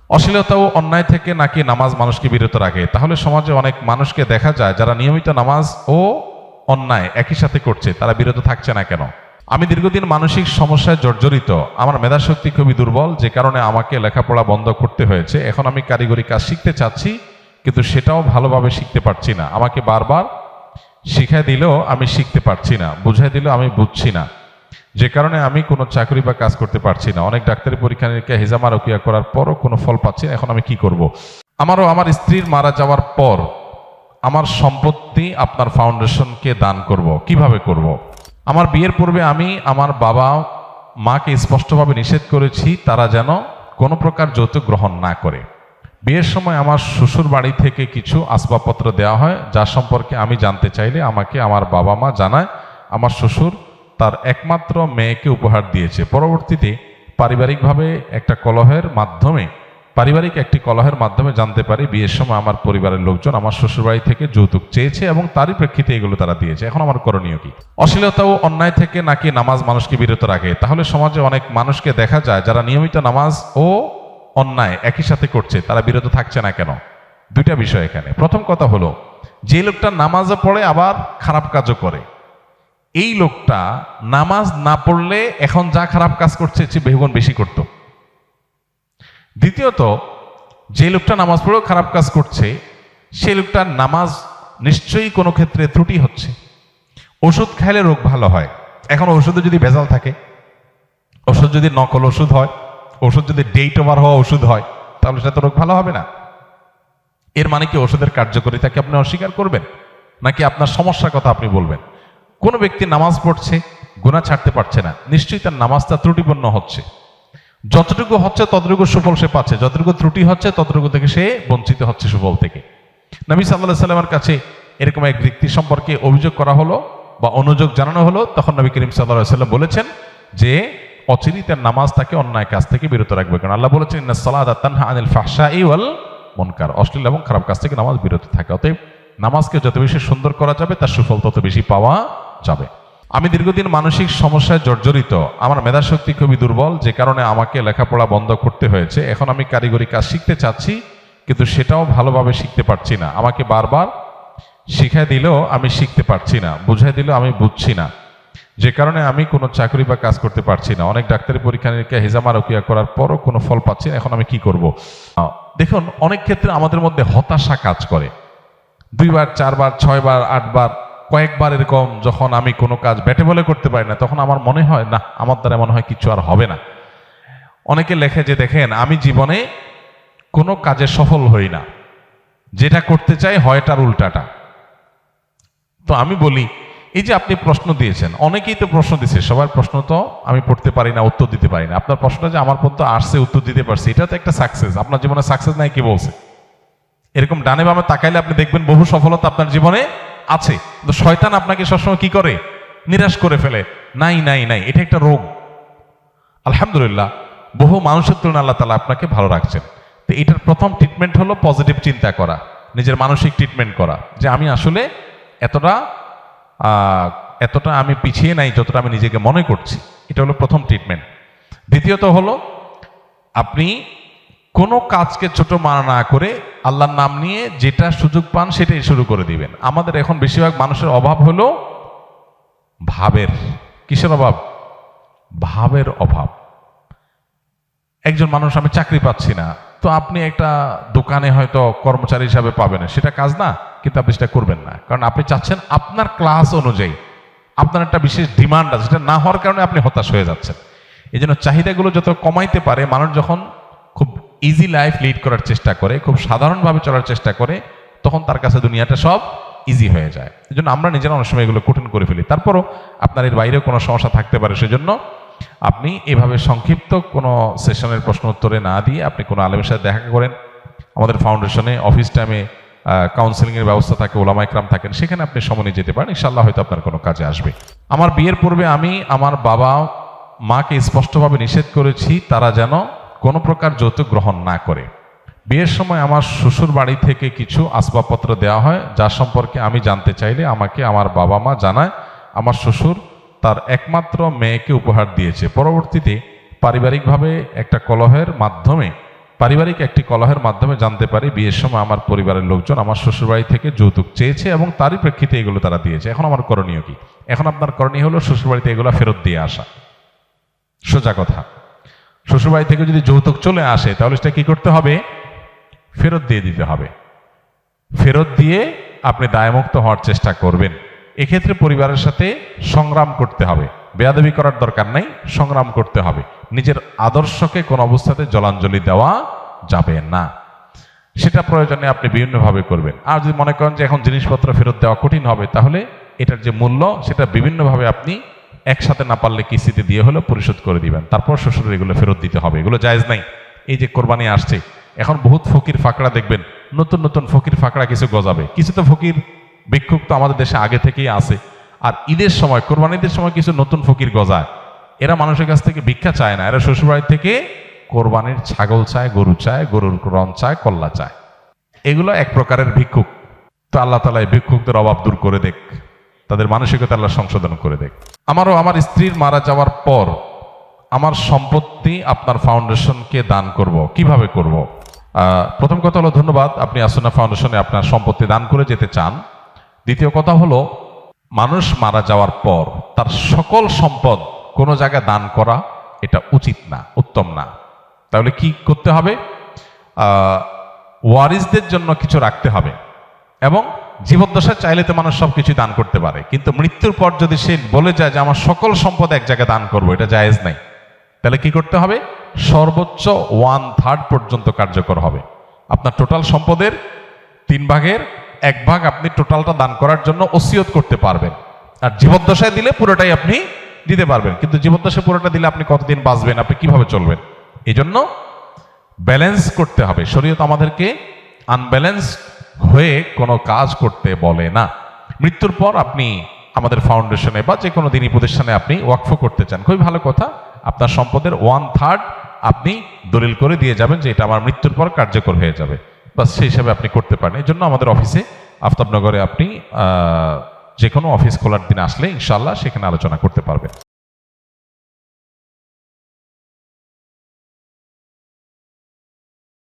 অশ্লীলতা ও অন্যায় থেকে নাকি নামাজ মানুষকে বিরত রাখে? তাহলে সমাজে অনেক মানুষকে দেখা যায় যারা নিয়মিত নামাজ ও অন্যায় একই সাথে করছে, তারা বিরত থাকছে না কেন? আমি দীর্ঘদিন মানসিক সমস্যায় জর্জরিত। আমার মেধাশক্তি খুবই দুর্বল, যে কারণে আমাকে লেখাপড়া বন্ধ করতে হয়েছে। এখন আমি কারিগরি কাজ শিখতে চাচ্ছি, কিন্তু সেটাও ভালোভাবে শিখতে পারছি না। আমাকে বারবার শিখাই দিলেও আমি শিখতে পারছি না, বুঝাই দিলেও আমি বুঝছি না, যে কারণে আমি কোনো চাকরি বা কাজ করতে পারছি না। অনেক ডাক্তারি পরীক্ষা নিরীক্ষা হিজামা রকিয়া করার পরও কোনো ফল পাচ্ছি না। এখন আমি কি করব? আমারও আমার স্ত্রীর মারা যাওয়ার পর আমার সম্পত্তি আপনার ফাউন্ডেশনকে দান করব। কিভাবে করব? আমার বিয়ের পূর্বে আমি আমার বাবা মাকে স্পষ্টভাবে নিষেধ করেছি তারা যেন কোনো প্রকার যৌতুক গ্রহণ না করে। বিয়ের সময় আমার শ্বশুর বাড়ি থেকে কিছু আসবাবপত্র দেওয়া হয়, যা সম্পর্কে আমি জানতে চাইলে আমাকে আমার বাবা মা জানায় আমার শ্বশুর তার একমাত্র মেয়েকে উপহার দিয়েছে। পরবর্তীতে পারিবারিক একটি কলহের মাধ্যমে জানতে পারি বিয়ের সময় আমার পরিবারের লোকজন আমার শ্বশুরবাড়ি থেকে যৌতুক চেয়েছে এবং তারই প্রেক্ষিতে এগুলো তারা দিয়েছে। এখন আমার করণীয় কি? অশ্লীলতা ও অন্যায় থেকে নাকি নামাজ মানুষকে বিরত রাখে? তাহলে সমাজে অনেক মানুষকে দেখা যায় যারা নিয়মিত নামাজ ও অন্যায় একই সাথে করছে, তারা বিরত থাকছে না কেন? দুইটা বিষয় এখানে। প্রথম কথা হলো, যে লোকটা নামাজও পড়ে আবার খারাপ কাজও করে, এই লোকটা নামাজ না পড়লে এখন যা খারাপ কাজ করছে সে বহুগুণ বেশি করত। দ্বিতীয়ত, যে লোকটা নামাজ পড়েও খারাপ কাজ করছে, সে লোকটার নামাজ নিশ্চয়ই কোনো ক্ষেত্রে ত্রুটি হচ্ছে। ওষুধ খাইলে রোগ ভালো হয়, এখন ওষুধে যদি ভেজাল থাকে, ওষুধ যদি নকল ওষুধ হয়, ওষুধ যদি ডেট ওভার হওয়া ওষুধ হয়, তাহলে সেটা তো রোগ ভালো হবে না। এর মানে কি ওষুধের কার্যকারিতাকে আপনি অস্বীকার করবেন, নাকি আপনার সমস্যার কথা আপনি বলবেন? কোনো ব্যক্তি নামাজ পড়ছে, গুনাহ ছাড়তে পারছে না, নিশ্চয়ই তার নামাজটা ত্রুটিপূর্ণ হচ্ছে। যতটুকু হচ্ছে ততটুকু সুফল সে পাচ্ছে, যতটুকু ত্রুটি হচ্ছে ততটুকু থেকে সে বঞ্চিত হচ্ছে সুফল থেকে। নবী সাল্লাল্লাহু আলাইহি সাল্লামের কাছে এরকম এক ব্যক্তি সম্পর্কে অভিযোগ করা হলো বা অনুযোগ জানানো হলো, তখন নবী করিম সাল্লাল্লাহু আলাইহি সাল্লাম বলেছেন যে অচিরেই তার নামাজ তাকে অন্যায় কাজ থেকে বিরত রাখবে। কারণ আল্লাহ বলেছেন ইন্নাস সালাতা তানহা আনিল ফাহশাই ওয়াল মুনকার, অশ্লীল এবং খারাপ কাজ থেকে নামাজ বিরত থাকে। অতএব নামাজকে যত বেশি সুন্দর করা যাবে তার সুফল তত বেশি পাওয়া যাবে। আমি দীর্ঘদিন মানসিক সমস্যায় জর্জরিত। আমার মেধাশক্তি খুবই দুর্বল, যে কারণে আমাকে লেখাপড়া বন্ধ করতে হয়েছে। এখন আমি কারিগরি কাজ শিখতে চাচ্ছি, কিন্তু সেটাও ভালোভাবে শিখতে পারছি না। আমাকে বারবার শিখাই দিলেও আমি শিখতে পারছি না, বুঝাই দিলেও আমি বুঝছি না, যে কারণে আমি কোনো চাকরি বা কাজ করতে পারছি না। অনেক ডাক্তারি পরীক্ষা নিরীক্ষা হিজামা রকিয়া করার পরও কোনো ফল পাচ্ছি না। এখন আমি কি করব? দেখুন, অনেক ক্ষেত্রে আমাদের মধ্যে হতাশা কাজ করে। 2 বার 4 বার 6 বার 8 বার কয়েকবার এরকম যখন আমি কোনো কাজ ব্যাটে বলে করতে পারি না, তখন আমার মনে হয় না, আমার দ্বারা মনে হয় কিছু আর হবে না। অনেকে লেখে যে দেখেন আমি জীবনে কোনো কাজে সফল হই না, যেটা করতে চাই হয় তার উল্টাটা। তো আমি বলি, এই যে আপনি প্রশ্ন দিয়েছেন, অনেকেই তো প্রশ্ন দিচ্ছে, সবার প্রশ্ন তো আমি পড়তে পারি না, উত্তর দিতে পারি না। আপনার প্রশ্নটা যে আমার পর্যন্ত আসছে, উত্তর দিতে পারছি, এটা তো একটা সাকসেস। আপনার জীবনে সাকসেস নাই কি বলছে? এরকম ডানে বামে তাকাইলে আপনি দেখবেন বহু সফলতা আপনার জীবনে আছে, কিন্তু শয়তান আপনাকে সবসময় কি করে? নিরাশ করে ফেলে। নাই নাই নাই, এটা একটা রোগ। আলহামদুলিল্লাহ, বহু মানুষের তুলনায় আল্লাহ তাআলা আপনাকে ভালো রাখছেন। তো এটার প্রথম ট্রিটমেন্ট হলো পজিটিভ চিন্তা করা, নিজের মানসিক ট্রিটমেন্ট করা, যে আমি আসলে এতটা আমি পিছিয়ে নাই যতটা আমি নিজেকে মনে করছি। এটা হলো প্রথম ট্রিটমেন্ট। দ্বিতীয়ত হলো, আপনি কোনো কাজকে ছোট মানা না করে আল্লাহর নাম নিয়ে যেটা সুযোগ পান সেটাই শুরু করে দিবেন। আমাদের এখন বেশিরভাগ মানুষের অভাব হলো ভাবের। কিসের অভাব? ভাবের অভাব। একজন মানুষ, আমি চাকরি পাচ্ছি না, তো আপনি একটা দোকানে হয়তো কর্মচারী হিসাবে পাবেন, সেটা কাজ না, কিন্তু আপনি সেটা করবেন না, কারণ আপনি চাচ্ছেন আপনার ক্লাস অনুযায়ী আপনার একটা বিশেষ ডিমান্ড আছে, যেটা না হওয়ার কারণে আপনি হতাশ হয়ে যাচ্ছেন। এই জন্য চাহিদাগুলো যত কমাইতে পারে, মানুষ যখন খুব ইজি লাইফ লিড করার চেষ্টা করে, খুব সাধারণভাবে চলার চেষ্টা করে, তখন তার কাছে দুনিয়াটা সব ইজি হয়ে যায়। এই জন্য আমরা নিজেরা অনেক সময় এগুলো কঠিন করে ফেলি। তারপরও আপনার এর বাইরেও কোনো সমস্যা থাকতে পারে, সেজন্য আপনি এভাবে সংক্ষিপ্ত কোনো সেশনের প্রশ্ন উত্তরে না দিয়ে আপনি কোনো আলেমের সাথে দেখা করেন। আমাদের ফাউন্ডেশনে অফিস টাইমে কাউন্সেলিংয়ের ব্যবস্থা থাকে, ওলামা ইকরাম থাকেন, সেখানে আপনি সময় নিয়ে যেতে পারেন। ইনশাআল্লাহ হয়তো আপনার কোনো কাজে আসবে। আমার বিয়ের পূর্বে আমি আমার বাবা মাকে স্পষ্টভাবে নিষেধ করেছি তারা যেন কোনো প্রকার যৌতুক গ্রহণ না করে। বিয়ের সময় আমার শ্বশুর বাড়ি থেকে কিছু আসবাবপত্র দেওয়া হয়, যা সম্পর্কে আমি জানতে চাইলে আমাকে আমার বাবা মা জানায় আমার শ্বশুর তার একমাত্র মেয়েকে উপহার দিয়েছে। পরবর্তীতে পারিবারিকভাবে একটা কলহের মাধ্যমে পারিবারিক একটি কলহের মাধ্যমে জানতে পারি বিয়ের সময় আমার পরিবারের লোকজন আমার শ্বশুরবাড়ি থেকে যৌতুক চেয়েছে এবং তারই প্রেক্ষিতে এগুলো তারা দিয়েছে। এখন আমার করণীয় কি? এখন আপনার করণীয় হলো শ্বশুরবাড়িতে এগুলো ফেরত দিয়ে আসা। সোজা কথা, শ্বশুরবাড়ি থেকে যদি যৌতুক চলে আসে তাহলে সেটা কি করতে হবে? ফেরত দিয়ে দিতে হবে। ফেরত দিয়ে আপনি দায়মুক্ত হওয়ার চেষ্টা করবেন। এক্ষেত্রে পরিবারের সাথে সংগ্রাম করতে হবে, বেয়াদবি করার দরকার নাই, সংগ্রাম করতে হবে। নিজের আদর্শকে কোন অবস্থাতে জলাঞ্জলি দেওয়া যাবে না, সেটা প্রয়োজনে আপনি বিভিন্নভাবে করবেন। আর যদি মনে করেন যে এখন জিনিসপত্র ফেরত দেওয়া কঠিন হবে, তাহলে এটার যে মূল্য সেটা বিভিন্নভাবে আপনি একসাথে না পারলে কিস্তিতে দিয়ে হলেও পরিশোধ করে দিবেন, তারপর শ্বশুরের এগুলো ফেরত দিতে হবে। এগুলো জায়েজ নাই। এই যে কোরবানি আসছে, এখন বহুত ফকির ফাকড়া দেখবেন, নতুন নতুন ফকির ফাকড়া কিছু গজাবে। কিছু তো ফকির ভিক্ষুক তো আমাদের দেশে আগে থেকেই আছে, আর ঈদের সময়, কোরবানিদের সময় কিছু নতুন ফকির গজায়। এরা মানুষের কাছ থেকে ভিক্ষা চায় না, এরা শ্বশুরবাড়ি থেকে কোরবানির ছাগল চায়, গরু চায়, গরুর রং চায়, কল্লা চায়। এগুলো এক প্রকারের ভিক্ষুক। তো আল্লাহ তাআলা এই ভিক্ষুকদের অভাব দূর করে দেখ, তাদের মানসিকতা আল্লাহ সংশোধন করে দেখ। আমারও আমার স্ত্রীর মারা যাওয়ার পর আমার সম্পত্তি আপনার ফাউন্ডেশনকে দান করব, কিভাবে করব? প্রথম কথা হলো, ধন্যবাদ, আপনি আসুনা ফাউন্ডেশনে আপনার সম্পত্তি দান করে যেতে চান। দ্বিতীয় কথা হলো, মানুষ মারা যাওয়ার পর তার সকল সম্পদ কোনো জায়গায় দান করা এটা উচিত না, উত্তম না। তাহলে কি করতে হবে? ওয়ারিসদের জন্য কিছু রাখতে হবে। এবং জীবদ্দশায় চাইলে তো মানুষ সবকিছু দান করতে পারে, কিন্তু মৃত্যুর পর যদি সে বলে যায় যে আমার সকল সম্পদ এক জায়গায় দান করবো, এটা জায়েজ নাই। তাহলে কি করতে হবে? সর্বোচ্চ 1/3 পর্যন্ত কার্যকর হবে। আপনার টোটাল সম্পদের 3 ভাগের 1 ভাগ আপনি টোটালটা দান করার জন্য ওসিয়ত করতে পারবেন। আর জীবদ্দশায় দিলে পুরোটাই আপনি দিতে পারবেন, কিন্তু জীবদ্দশায় পুরোটা দিলে আপনি কতদিন বাঁচবেন, আপনি কিভাবে চলবেন? এই জন্য ব্যালেন্স করতে হবে। শরীয়ত আমাদেরকে আনব্যালেন্স হয়ে কোনো কাজ করতে বলে না। মৃত্যুর পর আপনি আমাদের ফাউন্ডেশনে বা যে কোনো দিনী প্রতিষ্ঠানে আপনি ওয়াকফ করতে চান, খুবই ভালো কথা। আপনার সম্পদের 1/3 আপনি দলিল করে দিয়ে যাবেন যে এটা আমার মৃত্যুর পর কার্যকর হয়ে যাবে, বাস সেই হিসাবে আপনি করতে পারেন। এই জন্য আমাদের অফিসে আফতাবনগরে আপনি যে কোনো অফিস খোলার দিন আসলে ইনশাআল্লাহ সেখানে আলোচনা করতে পারবেন।